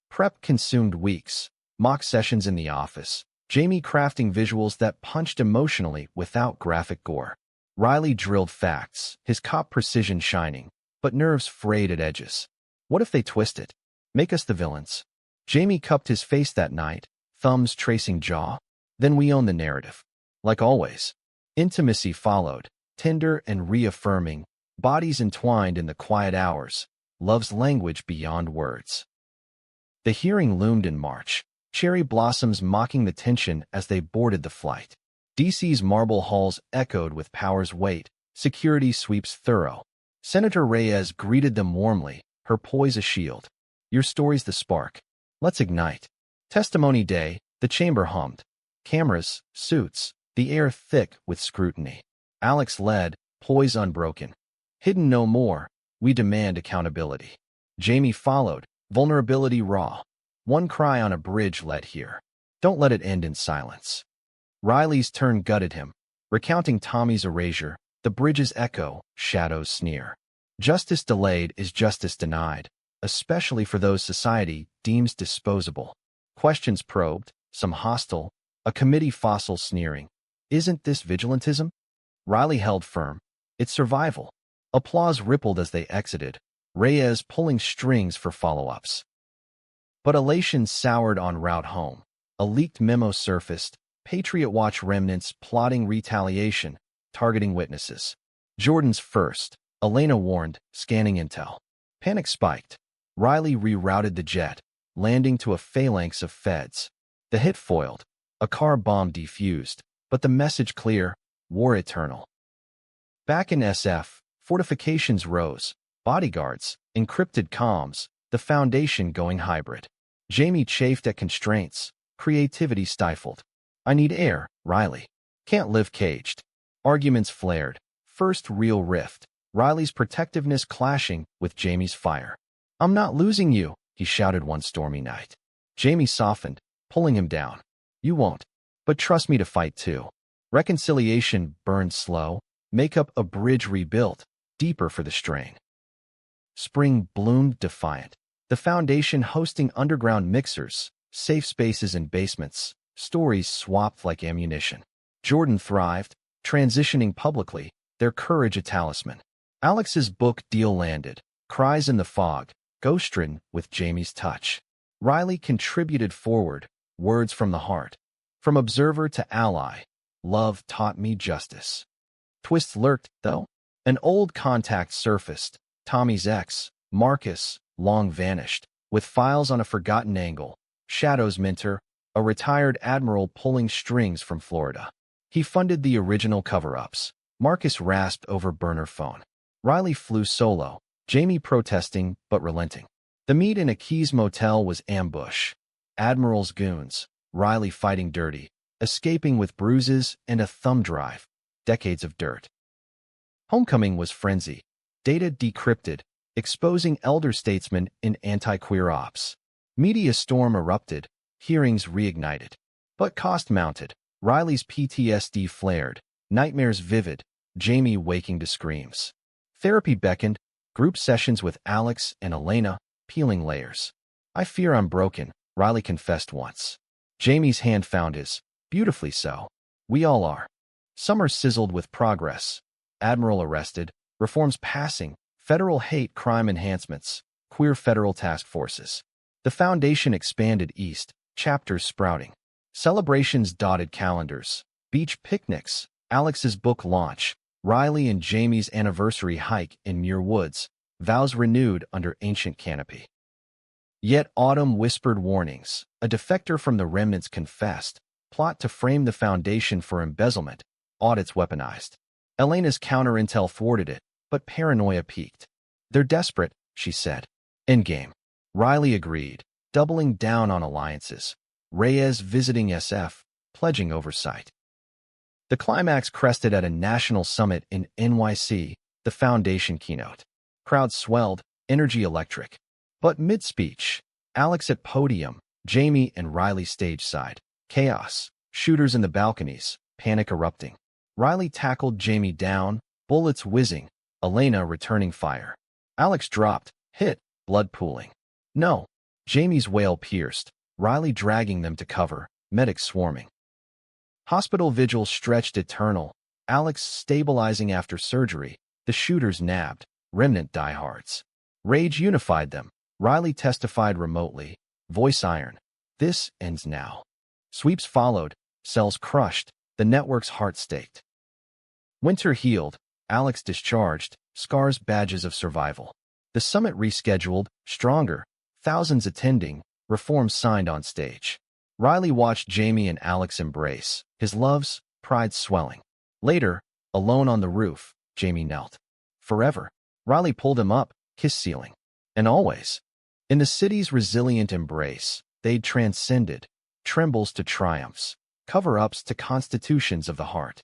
A: Prep consumed weeks, mock sessions in the office, Jamie crafting visuals that punched emotionally without graphic gore. Riley drilled facts, his cop precision shining, but nerves frayed at edges. What if they twist it? Make us the villains. Jamie cupped his face that night, thumbs tracing jaw. Then we own the narrative. Like always. Intimacy followed, tender and reaffirming, bodies entwined in the quiet hours, love's language beyond words. The hearing loomed in March, cherry blossoms mocking the tension as they boarded the flight. DC's marble halls echoed with power's weight, security sweeps thorough. Senator Reyes greeted them warmly, her poise a shield. Your story's the spark. Let's ignite. Testimony day, the chamber hummed. Cameras, suits, the air thick with scrutiny. Alex led, poise unbroken. Hidden no more, we demand accountability. Jamie followed, vulnerability raw. One cry on a bridge led here. Don't let it end in silence. Riley's turn gutted him, recounting Tommy's erasure, the bridge's echo, shadows sneer. Justice delayed is justice denied, especially for those society deems disposable. Questions probed, some hostile, a committee fossil sneering. Isn't this vigilantism? Riley held firm. It's survival. Applause rippled as they exited, Reyes pulling strings for follow-ups. But elation soured en route home. A leaked memo surfaced, Patriot Watch remnants plotting retaliation, targeting witnesses. Jordan's first, Elena warned, scanning intel. Panic spiked. Riley rerouted the jet, landing to a phalanx of feds. The hit foiled. A car bomb defused, but the message clear, war eternal. Back in SF, fortifications rose, bodyguards, encrypted comms, the Foundation going hybrid. Jamie chafed at constraints, creativity stifled. I need air, Riley. Can't live caged. Arguments flared. First real rift, Riley's protectiveness clashing with Jamie's fire. I'm not losing you, he shouted one stormy night. Jamie softened, pulling him down. You won't. But trust me to fight too. Reconciliation burned slow, makeup a bridge rebuilt, deeper for the strain. Spring bloomed defiant. The Foundation hosting underground mixers, safe spaces in basements, stories swapped like ammunition. Jordan thrived, transitioning publicly, their courage a talisman. Alex's book deal landed, cries in the fog, ghost-ridden with Jamie's touch. Riley contributed forward, words from the heart. From observer to ally, love taught me justice. Twists lurked, though. An old contact surfaced, Tommy's ex, Marcus, long vanished, with files on a forgotten angle. Shadow's mentor, a retired admiral pulling strings from Florida. He funded the original cover-ups. Marcus rasped over burner phone. Riley flew solo, Jamie protesting but relenting. The meet in a Keys motel was ambush. Admiral's goons, Riley fighting dirty, escaping with bruises and a thumb drive. Decades of dirt. Homecoming was frenzy. Data decrypted, exposing elder statesmen in anti-queer ops. Media storm erupted, hearings reignited. But cost mounted. Riley's PTSD flared, nightmares vivid, Jamie waking to screams. Therapy beckoned, group sessions with Alex and Elena, peeling layers. I fear I'm broken, Riley confessed once. Jamie's hand found his, beautifully so. We all are. Summer sizzled with progress. Admiral arrested, reforms passing, federal hate crime enhancements, queer federal task forces. The Foundation expanded east, chapters sprouting. Celebrations dotted calendars, beach picnics, Alex's book launch, Riley and Jamie's anniversary hike in Muir Woods, vows renewed under ancient canopy. Yet autumn whispered warnings, a defector from the remnants confessed, plot to frame the Foundation for embezzlement, audits weaponized. Elena's counter-intel thwarted it, but paranoia peaked. They're desperate, she said. Endgame. Riley agreed, doubling down on alliances. Reyes visiting SF, pledging oversight. The climax crested at a national summit in NYC, the Foundation keynote. Crowds swelled, energy electric. But mid-speech, Alex at podium, Jamie and Riley stage side. Chaos, shooters in the balconies, panic erupting. Riley tackled Jamie down, bullets whizzing, Elena returning fire. Alex dropped, hit, blood pooling. No. Jamie's wail pierced, Riley dragging them to cover, medics swarming. Hospital vigils stretched eternal, Alex stabilizing after surgery, the shooters nabbed, remnant diehards. Rage unified them. Riley testified remotely, voice iron. This ends now. Sweeps followed, cells crushed, the network's heart staked. Winter healed, Alex discharged, scars badges of survival. The summit rescheduled, stronger, thousands attending, reforms signed on stage. Riley watched Jamie and Alex embrace, his loves, pride swelling. Later, alone on the roof, Jamie knelt. Forever. Riley pulled him up, kissed ceiling. And always. In the city's resilient embrace, they'd transcended, trembles to triumphs, cover-ups to constitutions of the heart.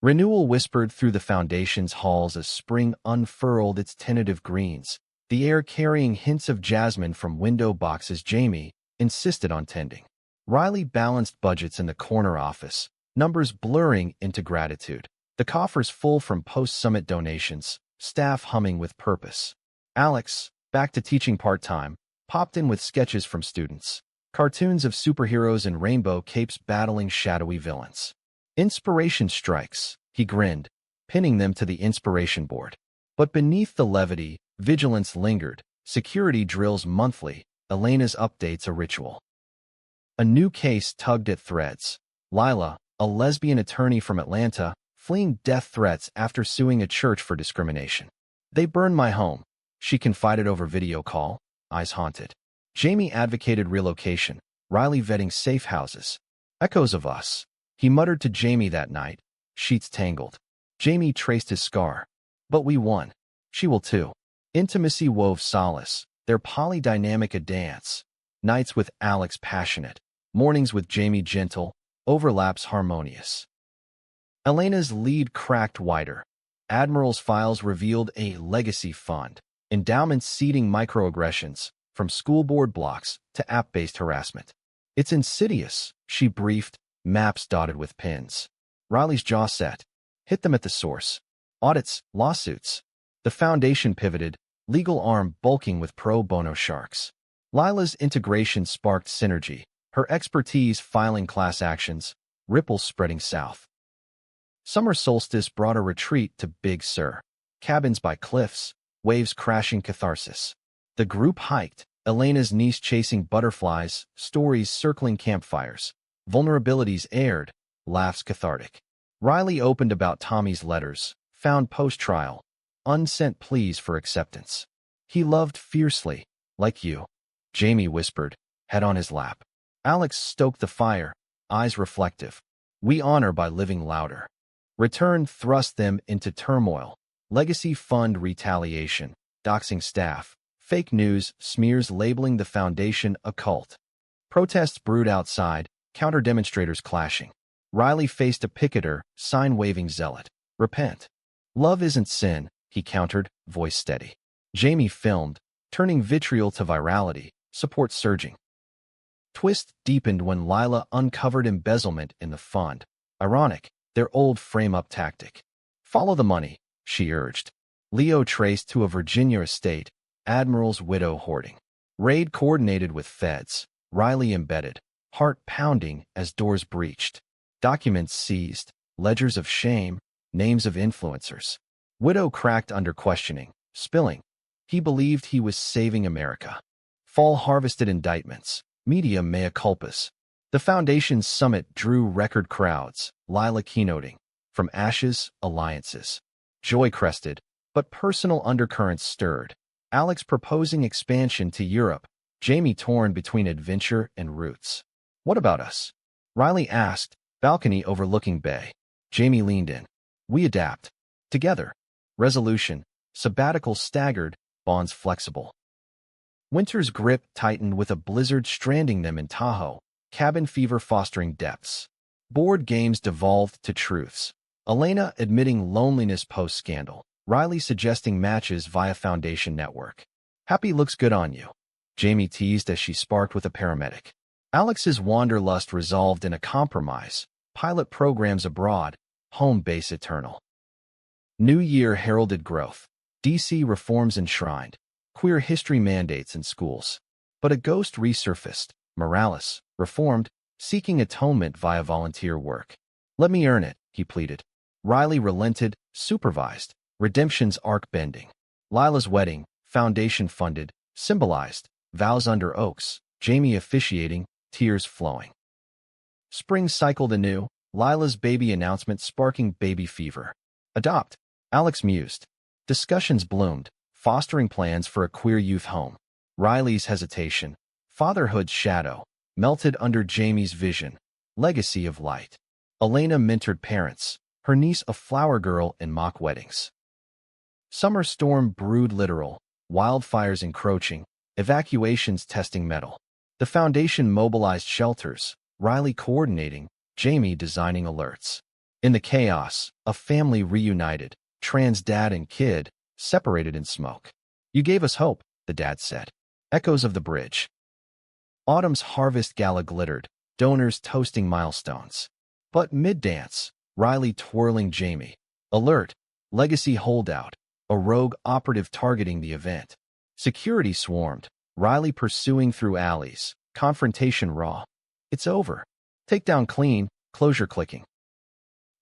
A: Renewal whispered through the foundation's halls as spring unfurled its tentative greens, the air carrying hints of jasmine from window boxes. Jamie insisted on tending. Riley balanced budgets in the corner office, numbers blurring into gratitude, the coffers full from post-summit donations, staff humming with purpose. Alex, back to teaching part-time, popped in with sketches from students, cartoons of superheroes in rainbow capes battling shadowy villains. Inspiration strikes, he grinned, pinning them to the inspiration board. But beneath the levity, vigilance lingered, security drills monthly, Elena's updates a ritual. A new case tugged at threads. Lila, a lesbian attorney from Atlanta, fleeing death threats after suing a church for discrimination. They burned my home, she confided over video call, eyes haunted. Jamie advocated relocation, Riley vetting safe houses. Echoes of us. He muttered to Jamie that night, sheets tangled. Jamie traced his scar. But we won. She will too. Intimacy wove solace, their polydynamic a dance. Nights with Alex passionate, mornings with Jamie gentle, overlaps harmonious. Elena's lead cracked wider. Admiral's files revealed a legacy fund, endowments seeding microaggressions, from school board blocks to app-based harassment. It's insidious, she briefed, maps dotted with pins. Riley's jaw set. Hit them at the source. Audits, lawsuits. The foundation pivoted, legal arm bulking with pro bono sharks. Lila's integration sparked synergy, her expertise filing class actions, ripples spreading south. Summer solstice brought a retreat to Big Sur. Cabins by cliffs, waves crashing catharsis. The group hiked, Elena's niece chasing butterflies, stories circling campfires. Vulnerabilities aired, laughs cathartic. Riley opened about Tommy's letters, found post-trial, unsent pleas for acceptance. He loved fiercely, like you. Jamie whispered, head on his lap. Alex stoked the fire, eyes reflective. We honor by living louder. Return thrust them into turmoil. Legacy fund retaliation, doxing staff, fake news, smears labeling the foundation a cult. Protests brewed outside, counter-demonstrators clashing. Riley faced a picketer, sign-waving zealot. Repent. Love isn't sin, he countered, voice steady. Jamie filmed, turning vitriol to virality, support surging. Twist deepened when Lila uncovered embezzlement in the fund. Ironic, their old frame-up tactic. Follow the money, she urged. Leo traced to a Virginia estate, Admiral's widow hoarding. Raid coordinated with feds. Riley embedded, heart pounding as doors breached. Documents seized, ledgers of shame, names of influencers. Widow cracked under questioning, spilling. He believed he was saving America. Fall harvested indictments, media mea culpas. The foundation's summit drew record crowds, Lila keynoting. From ashes, alliances. Joy crested, but personal undercurrents stirred. Alex proposing expansion to Europe, Jamie torn between adventure and roots. What about us? Riley asked, balcony overlooking bay. Jamie leaned in. We adapt. Together. Resolution. Sabbatical staggered, bonds flexible. Winter's grip tightened with a blizzard stranding them in Tahoe, cabin fever fostering depths. Board games devolved to truths. Elena admitting loneliness post-scandal. Riley suggesting matches via Foundation Network. Happy looks good on you. Jamie teased as she sparked with a paramedic. Alex's wanderlust resolved in a compromise. Pilot programs abroad, home base eternal. New Year heralded growth. DC reforms enshrined. Queer history mandates in schools. But a ghost resurfaced. Morales, reformed, seeking atonement via volunteer work. Let me earn it, he pleaded. Riley relented, supervised. Redemption's arc bending. Lila's wedding, foundation funded, symbolized. Vows under oaks. Jamie officiating, tears flowing. Spring cycled anew. Lila's baby announcement sparking baby fever. Adopt. Alex mused. Discussions bloomed, fostering plans for a queer youth home. Riley's hesitation. Fatherhood's shadow. Melted under Jamie's vision. Legacy of light. Elena mentored parents. Her niece a flower girl in mock weddings. Summer storm brewed literal. Wildfires encroaching. Evacuations testing metal. The foundation mobilized shelters. Riley coordinating. Jamie designing alerts. In the chaos, a family reunited. Trans dad and kid, separated in smoke. You gave us hope, the dad said. Echoes of the bridge. Autumn's harvest gala glittered. Donors toasting milestones. But mid-dance, Riley twirling Jamie. Alert. Legacy holdout. A rogue operative targeting the event. Security swarmed. Riley pursuing through alleys. Confrontation raw. It's over. Takedown clean. Closure clicking.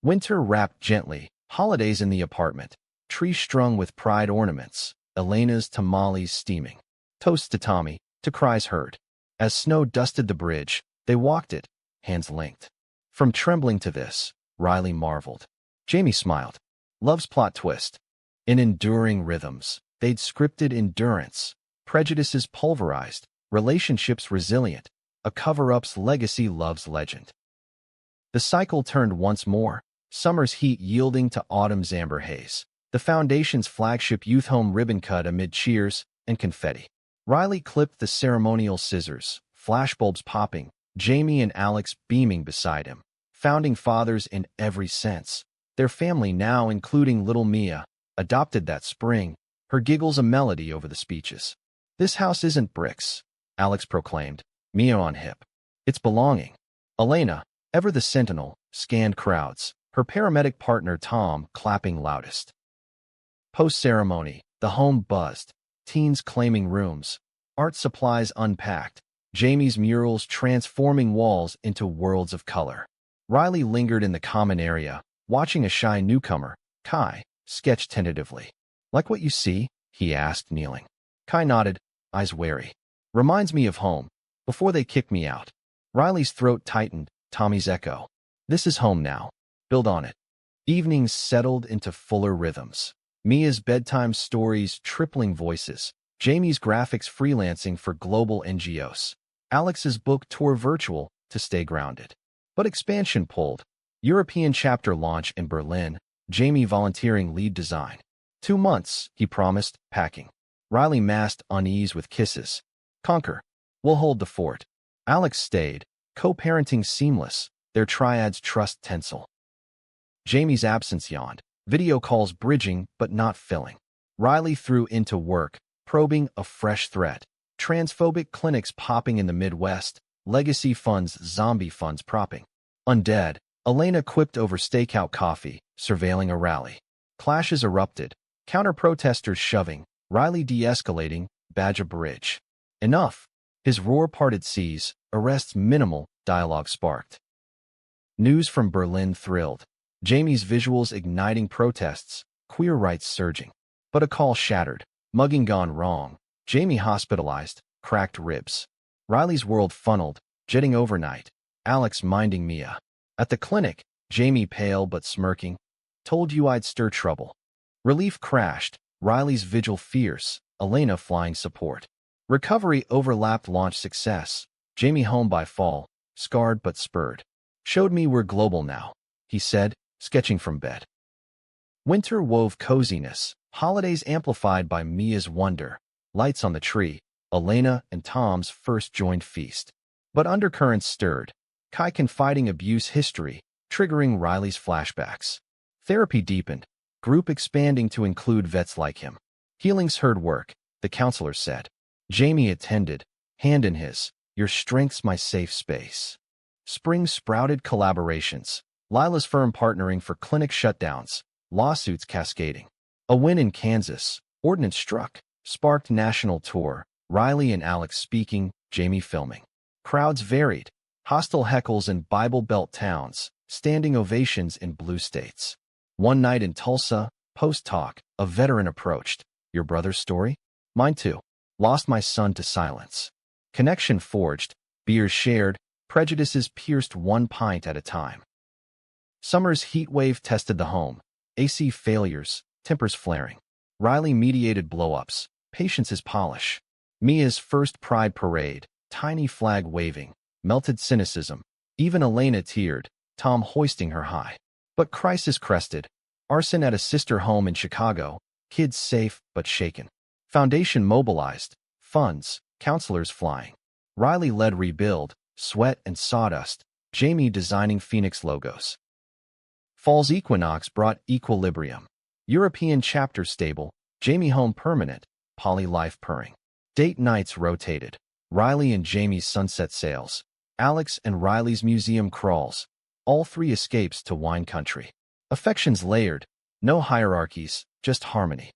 A: Winter wrapped gently. Holidays in the apartment. Tree strung with pride ornaments. Elena's tamales steaming. Toasts to Tommy. To cries heard. As snow dusted the bridge, they walked it, hands linked. From Trembling to this, Riley marveled. Jamie smiled. Love's plot twist. In enduring rhythms, they'd scripted endurance. Prejudices pulverized. Relationships resilient. A cover-up's legacy love's legend. The cycle turned once more. Summer's heat yielding to autumn's amber haze. The foundation's flagship youth home ribbon cut amid cheers and confetti. Riley clipped the ceremonial scissors, flashbulbs popping, Jamie and Alex beaming beside him. Founding fathers in every sense. Their family now including little Mia, adopted that spring, her giggles a melody over the speeches. This house isn't bricks, Alex proclaimed, Mia on hip. It's belonging. Elena, ever the sentinel, scanned crowds, her paramedic partner Tom clapping loudest. Post-ceremony, the home buzzed. Teens claiming rooms, art supplies unpacked, Jamie's murals transforming walls into worlds of color. Riley lingered in the common area, watching a shy newcomer, Kai, sketch tentatively. Like what you see? He asked, kneeling. Kai nodded, eyes wary. Reminds me of home, before they kicked me out. Riley's throat tightened, Tommy's echo. This is home now. Build on it. Evenings settled into fuller rhythms. Mia's bedtime stories tripling voices, Jamie's graphics freelancing for global NGOs, Alex's book tour virtual to stay grounded. But expansion pulled. European chapter launch in Berlin, Jamie volunteering lead design. 2 months, he promised, packing. Riley masked unease with kisses. Conquer. We'll hold the fort. Alex stayed, co-parenting seamless, their triad's trust tensile. Jamie's absence yawned. Video calls bridging but not filling. Riley threw into work, probing a fresh threat. Transphobic clinics popping in the Midwest, legacy funds, zombie funds propping. Undead, Elena quipped over stakeout coffee, surveilling a rally. Clashes erupted, counter-protesters shoving, Riley de-escalating, badge a bridge. Enough. His roar parted seas, arrests minimal, dialogue sparked. News from Berlin thrilled. Jamie's visuals igniting protests, queer rights surging. But a call shattered, mugging gone wrong, Jamie hospitalized, cracked ribs. Riley's world funneled, jetting overnight, Alex minding Mia. At the clinic, Jamie pale but smirking, told you I'd stir trouble. Relief crashed, Riley's vigil fierce, Elena flying support. Recovery overlapped launch success, Jamie home by fall, scarred but spurred. Showed me we're global now, he said, sketching from bed. Winter wove coziness, holidays amplified by Mia's wonder, lights on the tree, Elena and Tom's first joined feast. But undercurrents stirred, Kai confiding abuse history, triggering Riley's flashbacks. Therapy deepened, group expanding to include vets like him. Healing's hard work, the counselor said. Jamie attended, hand in his, your strength's my safe space. Spring sprouted collaborations, Lila's firm partnering for clinic shutdowns, lawsuits cascading. A win in Kansas, ordinance struck, sparked national tour, Riley and Alex speaking, Jamie filming. Crowds varied, hostile heckles in Bible Belt towns, standing ovations in blue states. One night in Tulsa, post-talk, a veteran approached. Your brother's story? Mine too. Lost my son to silence. Connection forged, beers shared, prejudices pierced one pint at a time. Summer's heat wave tested the home. AC failures, tempers flaring. Riley mediated blow-ups, patience is polish. Mia's first pride parade, tiny flag waving, melted cynicism. Even Elena teared, Tom hoisting her high. But crisis crested. Arson at a sister home in Chicago, kids safe but shaken. Foundation mobilized, funds, counselors flying. Riley led rebuild, sweat and sawdust, Jamie designing Phoenix logos. Fall's equinox brought equilibrium. European chapter stable, Jamie home permanent, poly life purring. Date nights rotated. Riley and Jamie's sunset sails. Alex and Riley's museum crawls. All three escapes to wine country. Affections layered. No hierarchies, just harmony.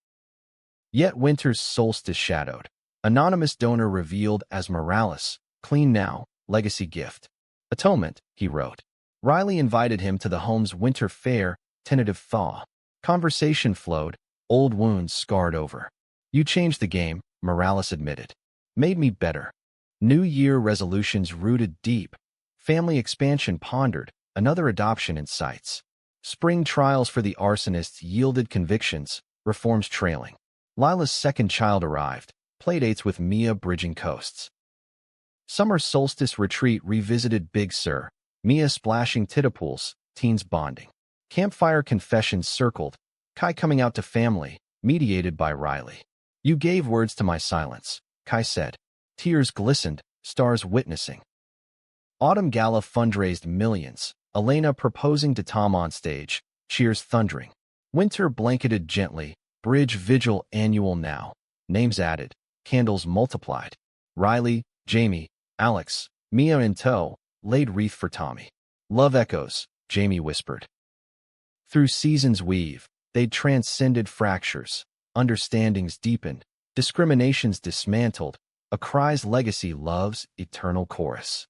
A: Yet winter's solstice shadowed. Anonymous donor revealed as Morales, clean now, legacy gift. Atonement, he wrote. Riley invited him to the home's winter fair, tentative thaw. Conversation flowed, old wounds scarred over. You changed the game, Morales admitted. Made me better. New Year resolutions rooted deep. Family expansion pondered, another adoption in sights. Spring trials for the arsonists yielded convictions, reforms trailing. Lila's second child arrived, playdates with Mia bridging coasts. Summer solstice retreat revisited Big Sur, Mia splashing tittapools, teens bonding. Campfire confessions circled, Kai coming out to family, mediated by Riley. You gave words to my silence, Kai said. Tears glistened, stars witnessing. Autumn Gala fundraised millions, Elena proposing to Tom on stage, cheers thundering. Winter blanketed gently, bridge vigil annual now. Names added, candles multiplied. Riley, Jamie, Alex, Mia in tow, laid wreath for Tommy. Love echoes, Jamie whispered. Through seasons weave, they transcended fractures. Understandings deepened, discriminations dismantled. A cry's legacy loves eternal chorus.